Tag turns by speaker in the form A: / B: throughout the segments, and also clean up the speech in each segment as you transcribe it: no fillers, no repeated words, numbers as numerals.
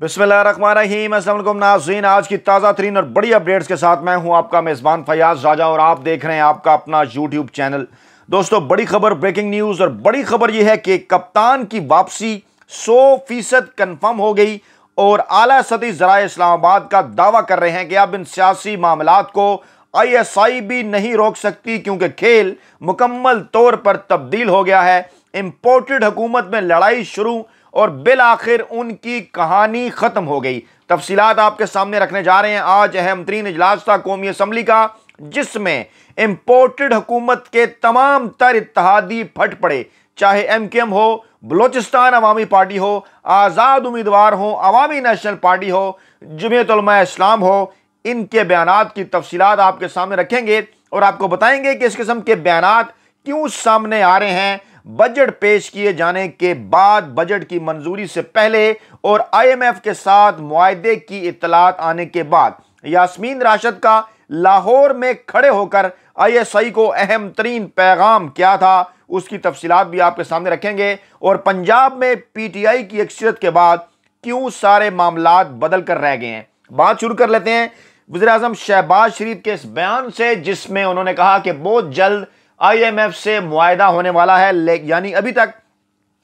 A: बिस्मिल्लाहिर्रहमानिर्रहीम। अस्सलाम वालेकुम नाज़रीन, आज की ताज़ा तरीन और बड़ी अपडेट्स के साथ मैं हूं आपका मेज़बान फयाज राजा और आप देख रहे हैं आपका अपना यूट्यूब चैनल। दोस्तों, बड़ी खबर, ब्रेकिंग न्यूज़ और बड़ी खबर यह है कि कप्तान की वापसी 100% कन्फर्म हो गई और आला सतही ज़राए इस्लामाबाद का दावा कर रहे हैं कि अब इन सियासी मामलात को ISI भी नहीं रोक सकती क्योंकि खेल मुकम्मल तौर पर तब्दील हो गया है। इंपोर्टेड हुकूमत में लड़ाई शुरू और बिल आखिर उनकी कहानी खत्म हो गई। तफसीलात आपके सामने रखने जा रहे हैं। आज अहम तरीन इजलास था कौमी असम्बली का, जिसमें इंपोर्टेड हुकूमत के तमाम तर इत्तेहादी फट पड़े, चाहे MKM हो, बलोचिस्तान अवामी पार्टी हो, आज़ाद उम्मीदवार हो, अवामी नेशनल पार्टी हो, जमीयत उलमा इस्लाम हो। इनके बयानात की तफसीलात आपके सामने रखेंगे और आपको बताएंगे कि इस किस्म के बयानात क्यों सामने आ रहे हैं बजट पेश किए जाने के बाद, बजट की मंजूरी से पहले और IMF के साथ मुआहदे की इत्तलात आने के बाद। यास्मीन राशिद का लाहौर में खड़े होकर ISI को अहम तरीन पैगाम क्या था, उसकी तफसीलात भी आपके सामने रखेंगे। और पंजाब में PTI की अक्सरियत के बाद क्यों सारे मामलात बदल कर रह गए हैं। बात शुरू कर लेते हैं वज़ीर-ए-आज़म शहबाज शरीफ के इस बयान से, जिसमें उन्होंने कहा कि बहुत जल्द IMF से मुआहदा होने वाला है। यानी अभी तक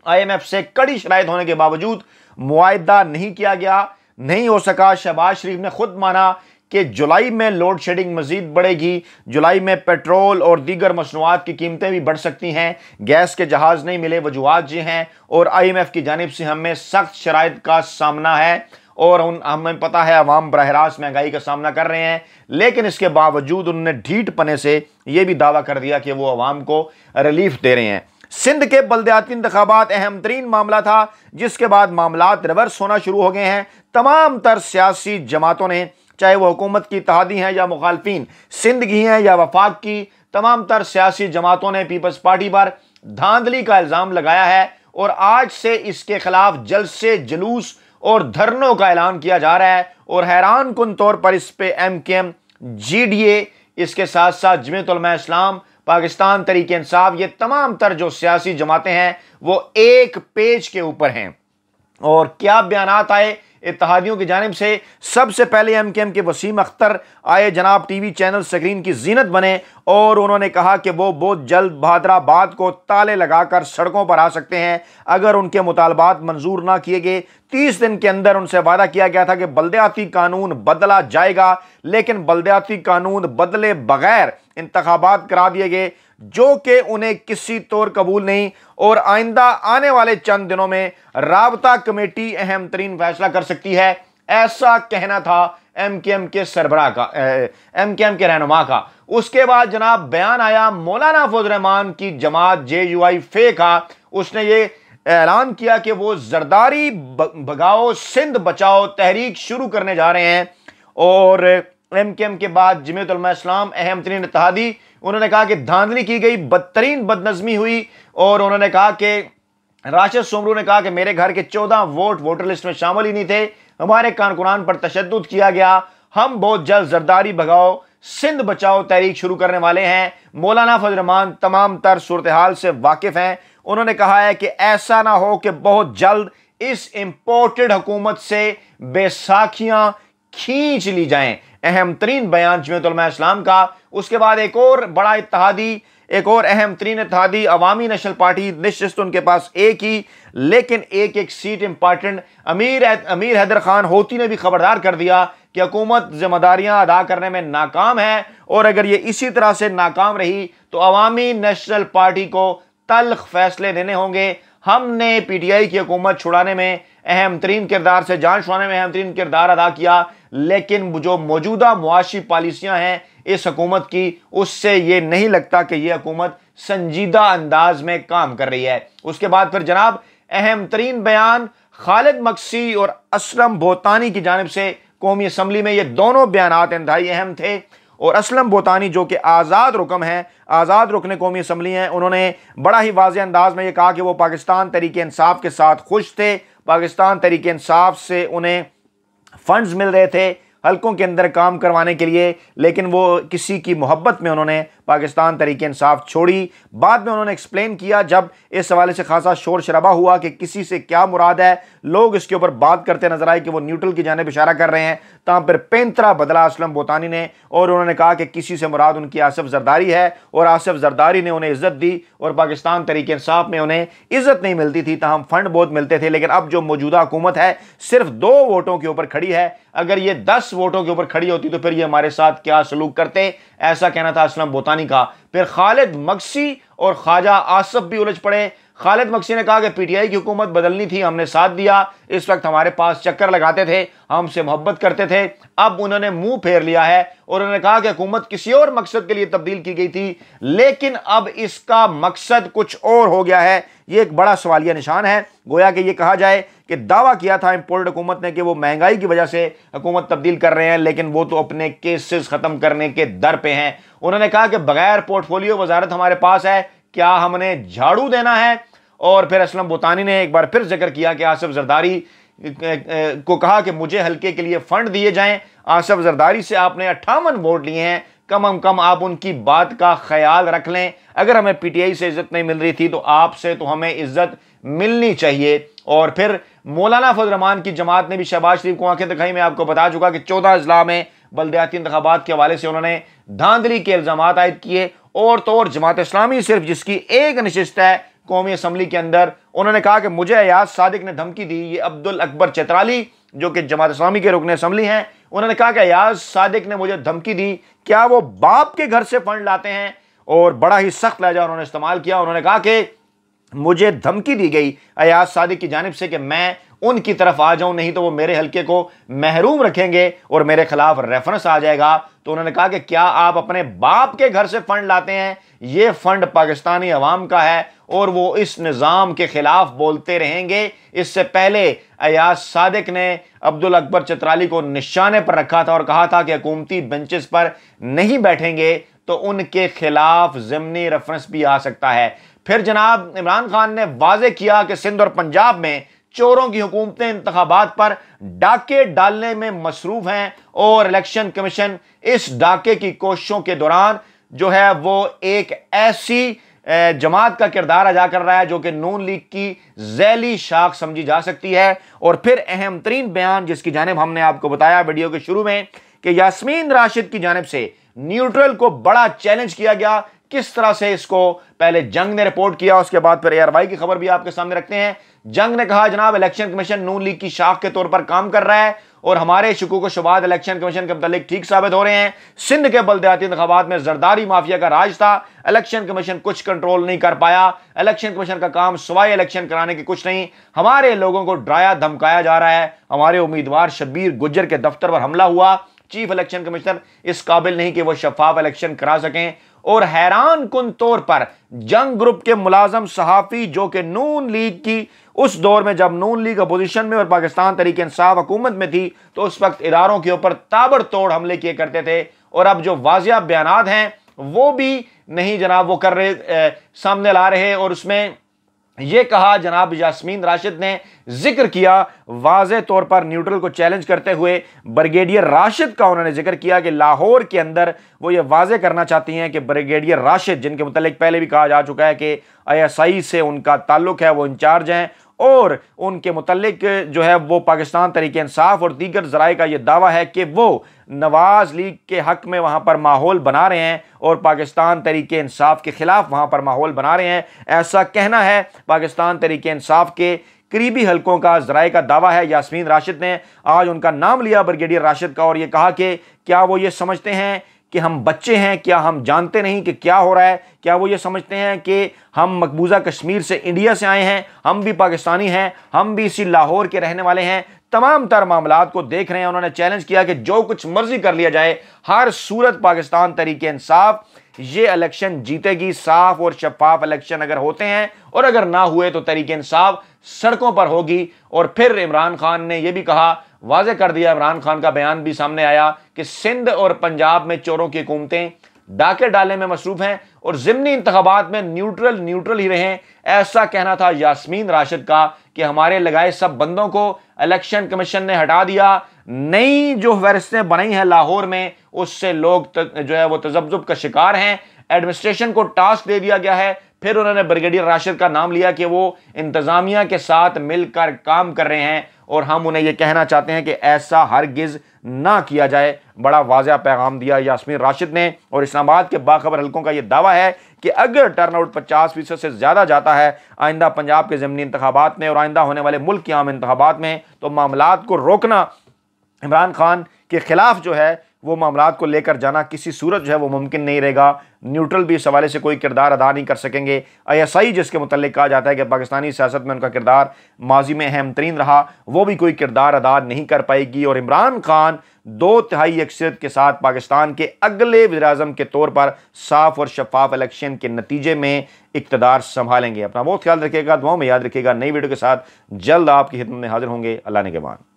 A: IMF से कड़ी शराइत होने के बावजूद मुआहदा नहीं किया गया, नहीं हो सका। शहबाज शरीफ ने खुद माना कि जुलाई में लोड शेडिंग मजीद बढ़ेगी, जुलाई में पेट्रोल और दीगर मसनूआत की कीमतें भी बढ़ सकती हैं, गैस के जहाज़ नहीं मिले, वजूहात ये हैं, और IMF की जानिब से हमें सख्त शराइत का सामना है और हमें पता है अवाम बरह रास्त महंगाई का सामना कर रहे हैं। लेकिन इसके बावजूद उन्होंने ढीठ पने से यह भी दावा कर दिया कि वो अवाम को रिलीफ दे रहे हैं। सिंध के बल्दियाती इंतखाबात अहम तरीन मामला था, जिसके बाद मामलात रिवर्स होना शुरू हो गए हैं। तमाम तर सियासी जमातों ने, चाहे वो हुकूमत की इत्तेहादी हैं या मुखालफिन सिंध की हैं या वफाक की, तमाम तर सियासी जमातों ने पीपल्स पार्टी पर धांधली का इल्ज़ाम लगाया है और आज से इसके खिलाफ जलसे, जुलूस और धरनों का ऐलान किया जा रहा है। और हैरान कुन तौर पर इस पे MKM, GDA, इसके साथ साथ जमीयत उलमा इस्लाम, पाकिस्तान तहरीक इंसाफ, ये तमाम तर जो सियासी जमातें हैं वो एक पेज के ऊपर हैं। और क्या बयानात आए इत्तेहादियों की जानिब से। सबसे पहले MKM के वसीम अख्तर आए, जनाब TV चैनल स्क्रीन की जीनत बने और उन्होंने कहा कि वो बहुत जल्द बहादराबाद को ताले लगाकर सड़कों पर आ सकते हैं अगर उनके मुतालबात मंजूर ना किए गए। 30 दिन के अंदर उनसे वादा किया गया था कि बल्दियाती कानून बदला जाएगा, लेकिन बल्दियाती कानून बदले बगैर इंतखाबात करा दिए गए, जो कि उन्हें किसी तौर कबूल नहीं। और आइंदा आने वाले चंद दिनों में राबता कमेटी अहम तरीन फैसला कर सकती है, ऐसा कहना था MKM के सरबराह का, MKM के रहनुमा का। उसके बाद जनाब बयान आया मौलाना फजल रहमान की जमात JUI फे का। उसने ये ऐलान किया कि वो जरदारी भगाओ सिंध बचाओ तहरीक शुरू करने जा रहे हैं। और MKM के बाद जमीयत उलमा इस्लाम अहम तरीन इत्तेहादी, उन्होंने कहा कि धांधली की गई, बदतरीन बदनज़मी हुई। और उन्होंने कहा कि राशिद सोमरू ने कहा कि मेरे घर के 14 वोट वोटर लिस्ट में शामिल ही नहीं थे, हमारे कारकुनान पर तशद्दुद किया गया, हम बहुत जल्द जरदारी भगाओ सिंध बचाओ तहरीक शुरू करने वाले हैं। मौलाना फजल रहमान तमाम तर सूरत हाल से वाकिफ हैं। उन्होंने कहा है कि ऐसा ना हो कि बहुत जल्द इस इंपोर्टेड हुकूमत से बैसाखियां खींच ली जाएं। अहम तरीन बयान जमीयत उलमा इस्लाम का। उसके बाद एक और बड़ा इत्तेहादी, एक और अहम तरीन इत्तेहादी अवामी नेशनल पार्टी, निश्चित उनके पास एक ही, लेकिन एक एक सीट इंपॉर्टेंट, अमीर हैदर खान होती ने भी खबरदार कर दिया कि हुकूमत जिम्मेदारियां अदा करने में नाकाम है और अगर ये इसी तरह से नाकाम रही तो अवामी नेशनल पार्टी को तल्ख फैसले लेने होंगे। हमने PTI की हुकूमत छुड़ाने में अहम तरीन किरदार से जान छुड़ाने में अहम तरीन किरदार अदा किया, लेकिन जो मौजूदा मुआशी पॉलिसियां हैं इस हुकूमत की, उससे ये नहीं लगता कि ये हुकूमत संजीदा अंदाज में काम कर रही है। उसके बाद फिर जनाब अहम तरीन बयान खालिद मक्सी और असलम बोतानी की जानिब से कौमी असम्बली में, ये दोनों बयानात इंतहाई अहम थे। और असलम बोतानी जो कि आज़ाद रुकन हैं, आज़ाद रुकन कौमी असम्बली हैं, उन्होंने बड़ा ही वाज़ेह अंदाज में ये कहा कि वो पाकिस्तान तहरीक इंसाफ के साथ खुश थे, पाकिस्तान तहरीक इंसाफ से उन्हें फंड्स मिल रहे थे हलकों के अंदर काम करवाने के लिए, लेकिन वो किसी की मोहब्बत में उन्होंने पाकिस्तान तहरीक इंसाफ छोड़ी। बाद में उन्होंने एक्सप्लेन किया, जब इस हवाले से खासा शोर शराबा हुआ कि किसी से क्या मुराद है, लोग इसके ऊपर बात करते नजर आए कि वो न्यूट्रल की जानिब इशारा कर रहे हैं, तहाँ पर पैंतरा बदला असलम बोतानी ने और उन्होंने कहा कि किसी से मुराद उनकी आसिफ जरदारी है और आसिफ जरदारी ने उन्हें इज्जत दी और पाकिस्तान तहरीक इंसाफ में उन्हें इज्जत नहीं मिलती थी, तहम फंड बहुत मिलते थे। लेकिन अब जो मौजूदा हुकूमत है सिर्फ 2 वोटों के ऊपर खड़ी है, अगर ये 10 वोटों के ऊपर खड़ी होती तो फिर ये हमारे साथ क्या सलूक करते, ऐसा कहना था असलम बोतानी का। फिर खालिद मक्सी और ख्वाजा आसफ भी उलझ पड़े। खालिद मक्सी ने कहा कि पीटीआई की हुकूमत बदलनी थी, हमने साथ दिया, इस वक्त हमारे पास चक्कर लगाते थे, हमसे मोहब्बत करते थे। अब उन्होंने मुंह फेर लिया है और उन्होंने कहा कि हुकूमत किसी और मकसद के लिए तब्दील की गई थी, लेकिन अब इसका मकसद कुछ और हो गया है। ये एक बड़ा सवालिया निशान है। गोया कि ये कहा जाए कि दावा किया था इम्पोर्टेड हुकूमत ने कि वो महंगाई की वजह से हुकूमत तब्दील कर रहे हैं, लेकिन वो तो अपने केसेस खत्म करने के दर पे हैं। उन्होंने कहा कि बगैर पोर्टफोलियो वजारत हमारे पास है, क्या हमने झाड़ू देना है? और फिर असलम बोतानी ने एक बार फिर जिक्र किया कि आसिफ जरदारी को कहा कि मुझे हल्के के लिए फंड दिए जाएं। आसिफ जरदारी से आपने 58 वोट लिए हैं, कम कम आप उनकी बात का ख्याल रख लें। अगर हमें पीटीआई से इज्जत नहीं मिल रही थी तो आपसे तो हमें इज्जत मिलनी चाहिए। और फिर मौलाना फजल रहमान की जमात ने भी शहबाज शरीफ को आंखें दिखाई। मैं आपको बता चुका कि 14 अजला में बल्दियाती इंतखाबात के हवाले से उन्होंने धांधली के इल्जाम आयद किए। और तो और जमात इस्लामी सिर्फ जिसकी एक नशिस्त है कौमी असम्बली के अंदर, उन्होंने कहा कि मुझे अयाज सादिक ने धमकी दी। ये अब्दुल अकबर चतराली जो कि जमात इस्लामी के रुकन असम्बली हैं, उन्होंने कहा कि अयाज सादिक ने मुझे धमकी दी। क्या वो बाप के घर से फंड लाते हैं? और बड़ा ही सख्त लहजा उन्होंने इस्तेमाल किया। उन्होंने कहा कि मुझे धमकी दी गई अयाज सादिक की जानिब से कि मैं उनकी तरफ आ जाऊं, नहीं तो वो मेरे हल्के को महरूम रखेंगे और मेरे खिलाफ रेफरेंस आ जाएगा। तो उन्होंने कहा कि क्या आप अपने बाप के घर से फंड लाते हैं? ये फंड पाकिस्तानी अवाम का है और वो इस निज़ाम के खिलाफ बोलते रहेंगे। इससे पहले अयाज सादिक ने अब्दुल अकबर चतराली को निशाने पर रखा था और कहा था कि हुकूमती बेंचेस पर नहीं बैठेंगे तो उनके खिलाफ ज़िमनी रेफरेंस भी आ सकता है। फिर जनाब इमरान खान ने वाजे किया कि सिंध और पंजाब में चोरों की हुकूमतें इंतखाबात पर डाके डालने में मसरूफ हैं और इलेक्शन कमीशन इस डाके की कोशिशों के दौरान जो है वो एक ऐसी जमात का किरदार अदा कर रहा है जो कि नून लीग की जैली शाख समझी जा सकती है। और फिर अहम तरीन बयान जिसकी जानिब हमने आपको बताया वीडियो के शुरू में कि यास्मीन राशिद की जानिब से न्यूट्रल को बड़ा चैलेंज किया गया। किस तरह से इसको पहले जंग ने रिपोर्ट किया, उसके बाद फिर ARY की खबर भी आपके सामने रखते हैं। जंग ने कहा जनाब इलेक्शन कमीशन नून लीग की शाख के तौर पर काम कर रहा है और हमारे शुकूक व शुबात इलेक्शन कमीशन के मुतालिक ठीक साबित हो रहे हैं। सिंध के बल्दियाती इंतखाबात में जरदारी माफिया का राज था, इलेक्शन कमीशन कुछ कंट्रोल नहीं कर पाया। इलेक्शन कमीशन का काम सिवाय इलेक्शन कराने की कुछ नहीं, हमारे लोगों को डराया धमकाया जा रहा है। हमारे उम्मीदवार शब्बीर गुज्जर के दफ्तर पर हमला हुआ, चीफ इलेक्शन कमिश्नर इस काबिल नहीं कि वो शफाफ इलेक्शन करा सकें। और हैरान कुन तौर पर जंग ग्रुप के मुलाजम सहाफी जो कि नून लीग की उस दौर में जब नून लीग अपोजिशन में और पाकिस्तान तहरीक इंसाफ हुकूमत में थी तो उस वक्त इदारों के ऊपर ताबड़तोड़ हमले किए करते थे। और अब जो वाजिया बयानात हैं वो भी नहीं जनाब वो कर रहे सामने ला रहे। और उसमें यह कहा जनाब यास्मीन राशिद ने जिक्र किया वाज़े तौर पर न्यूट्रल को चैलेंज करते हुए ब्रिगेडियर राशिद का उन्होंने जिक्र किया कि लाहौर के अंदर वो ये वाज़े करना चाहती हैं कि ब्रिगेडियर राशिद जिनके मुतालिक पहले भी कहा जा चुका है कि ISI से उनका ताल्लुक है, वो इंचार्ज हैं और उनके मुतालिक जो है वो पाकिस्तान तहरीक इंसाफ और दीगर ज़राए का ये दावा है कि वो नवाज लीग के हक में वहाँ पर माहौल बना रहे हैं और पाकिस्तान तहरीक इंसाफ के खिलाफ वहाँ पर माहौल बना रहे हैं। ऐसा कहना है पाकिस्तान तहरीक इंसाफ के करीबी हलकों का, ज़राए का दावा है। यास्मीन राशिद ने आज उनका नाम लिया ब्रिगेडियर राशिद का और ये कहा कि क्या वो ये समझते हैं कि हम बच्चे हैं, क्या हम जानते नहीं कि क्या हो रहा है? क्या वो ये समझते हैं कि हम मकबूजा कश्मीर से इंडिया से आए हैं, हम भी पाकिस्तानी हैं, हम भी इसी लाहौर के रहने वाले हैं? तमाम तर मामलात को देख रहे हैं। उन्होंने चैलेंज किया कि जो कुछ मर्जी कर लिया जाए, हर सूरत पाकिस्तान तहरीक इंसाफ ये इलेक्शन जीतेगी। साफ और शफाफ इलेक्शन अगर होते हैं और अगर ना हुए तो तहरीक इंसाफ सड़कों पर होगी। और फिर इमरान खान ने यह भी कहा, वाज़े कर दिया, इमरान खान का बयान भी सामने आया कि सिंध और पंजाब में चोरों की हुकूमतें डाके डालने में मसरूफ हैं और ज़िमनी इंतखाबात में न्यूट्रल ही रहें। ऐसा कहना था यास्मीन राशिद का कि हमारे लगाए सब बंदों को इलेक्शन कमीशन ने हटा दिया। नई जो फहरिस्तें बनाई हैं लाहौर में उससे लोग जो है वो तजब्जुब का शिकार हैं। एडमिनिस्ट्रेशन को टास्क दे दिया गया है। फिर उन्होंने ब्रिगेडियर राशिद का नाम लिया कि वो इंतजामिया के साथ मिलकर काम कर रहे हैं और हम उन्हें यह कहना चाहते हैं कि ऐसा हरगिज ना किया जाए। बड़ा वाज़ेह पैगाम दिया यास्मीन राशिद ने। और इस्लामाबाद के बाखबर हलकों का यह दावा है कि अगर टर्नआउट 50% से ज़्यादा जाता है आइंदा पंजाब के ज़मीनी इंतखाबात में और आइंदा होने वाले मुल्क के आम इंतखाबात में, तो मामलात को रोकना, इमरान खान के खिलाफ जो है वो मामलात को लेकर जाना किसी सूरत जो है वो मुमकिन नहीं रहेगा। न्यूट्रल भी इस हवाले से कोई किरदार अदा नहीं कर सकेंगे। ISI जिसके मुतल्लिक कहा जाता है कि पाकिस्तानी सियासत में उनका किरदार माजी में अहम तरीन रहा, वो भी कोई किरदार अदा नहीं कर पाएगी। और इमरान खान 2/3 अक्सरियत के साथ पाकिस्तान के अगले वज़ीर-ए-आज़म के तौर पर साफ और शफाफ इलेक्शन के नतीजे में इक़्तिदार संभालेंगे। अपना बहुत ख्याल रखिएगा, दुआओं में याद रखिएगा। नई वीडियो के साथ जल्द आपकी खिदमत में हाजिर होंगे। अल्लाह ने के मान।